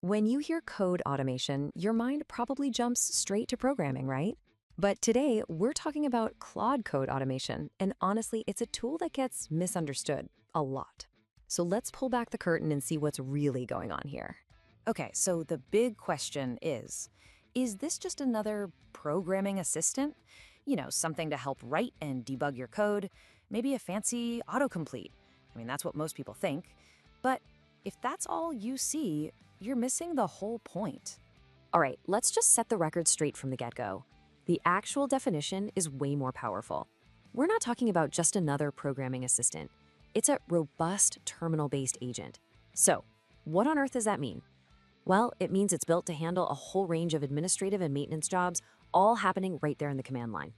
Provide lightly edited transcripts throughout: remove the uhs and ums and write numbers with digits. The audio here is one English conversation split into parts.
When you hear code automation, your mind probably jumps straight to programming, right? But today, we're talking about Claude Code Automation, and honestly, it's a tool that gets misunderstood a lot. So let's pull back the curtain and see what's really going on here. Okay, so the big question is this just another programming assistant? Something to help write and debug your code, maybe a fancy autocomplete. I mean, that's what most people think. But if that's all you see, you're missing the whole point. All right, let's just set the record straight from the get-go. The actual definition is way more powerful. We're not talking about just another programming assistant. It's a robust terminal-based agent. So, what on earth does that mean? Well, it means it's built to handle a whole range of administrative and maintenance jobs, all happening right there in the command line.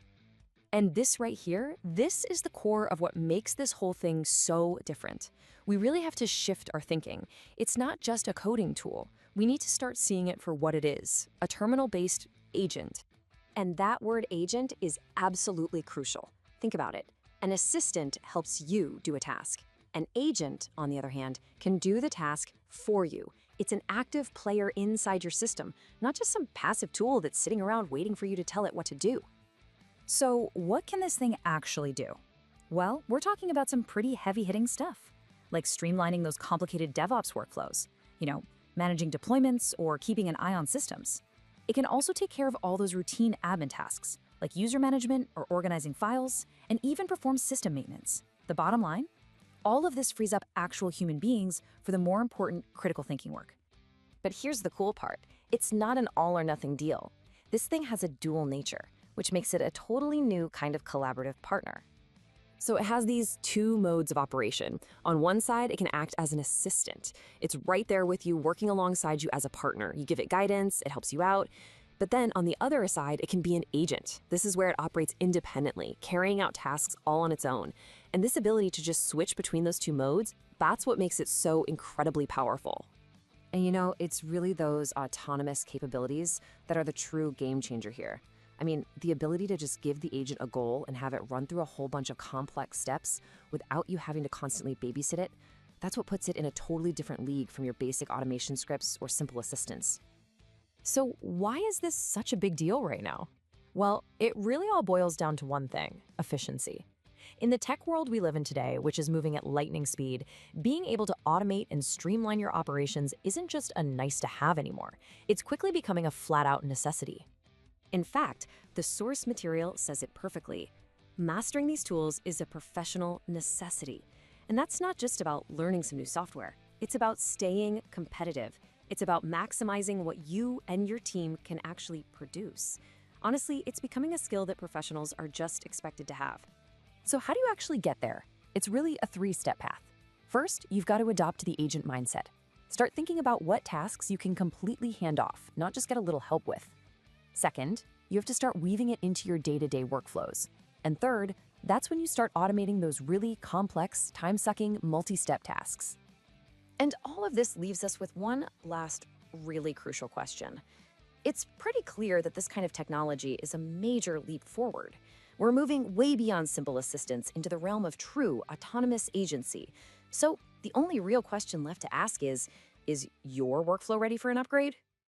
And this right here, this is the core of what makes this whole thing so different. We really have to shift our thinking. It's not just a coding tool. We need to start seeing it for what it is, a terminal-based agent. And that word agent is absolutely crucial. Think about it. An assistant helps you do a task. An agent, on the other hand, can do the task for you. It's an active player inside your system, not just some passive tool that's sitting around waiting for you to tell it what to do. So what can this thing actually do? Well, we're talking about some pretty heavy-hitting stuff, like streamlining those complicated DevOps workflows, managing deployments or keeping an eye on systems. It can also take care of all those routine admin tasks, like user management or organizing files, and even perform system maintenance. The bottom line? All of this frees up actual human beings for the more important critical thinking work. But here's the cool part. It's not an all-or-nothing deal. This thing has a dual nature, which makes it a totally new kind of collaborative partner. So it has these two modes of operation. On one side, it can act as an assistant. It's right there with you, working alongside you as a partner. You give it guidance, it helps you out. But then on the other side, it can be an agent. This is where it operates independently, carrying out tasks all on its own. And this ability to just switch between those two modes, that's what makes it so incredibly powerful. And it's really those autonomous capabilities that are the true game changer here. I mean, the ability to just give the agent a goal and have it run through a whole bunch of complex steps without you having to constantly babysit it, that's what puts it in a totally different league from your basic automation scripts or simple assistants. So why is this such a big deal right now? Well, it really all boils down to one thing: efficiency. In the tech world we live in today, which is moving at lightning speed, being able to automate and streamline your operations isn't just a nice to have anymore. It's quickly becoming a flat-out necessity. In fact, the source material says it perfectly. Mastering these tools is a professional necessity. And that's not just about learning some new software. It's about staying competitive. It's about maximizing what you and your team can actually produce. Honestly, it's becoming a skill that professionals are just expected to have. So how do you actually get there? It's really a three-step path. First, you've got to adopt the agent mindset. Start thinking about what tasks you can completely hand off, not just get a little help with. Second, you have to start weaving it into your day-to-day workflows. And third, that's when you start automating those really complex, time-sucking, multi-step tasks. And all of this leaves us with one last really crucial question. It's pretty clear that this kind of technology is a major leap forward. We're moving way beyond simple assistance into the realm of true autonomous agency. So the only real question left to ask is your workflow ready for an upgrade?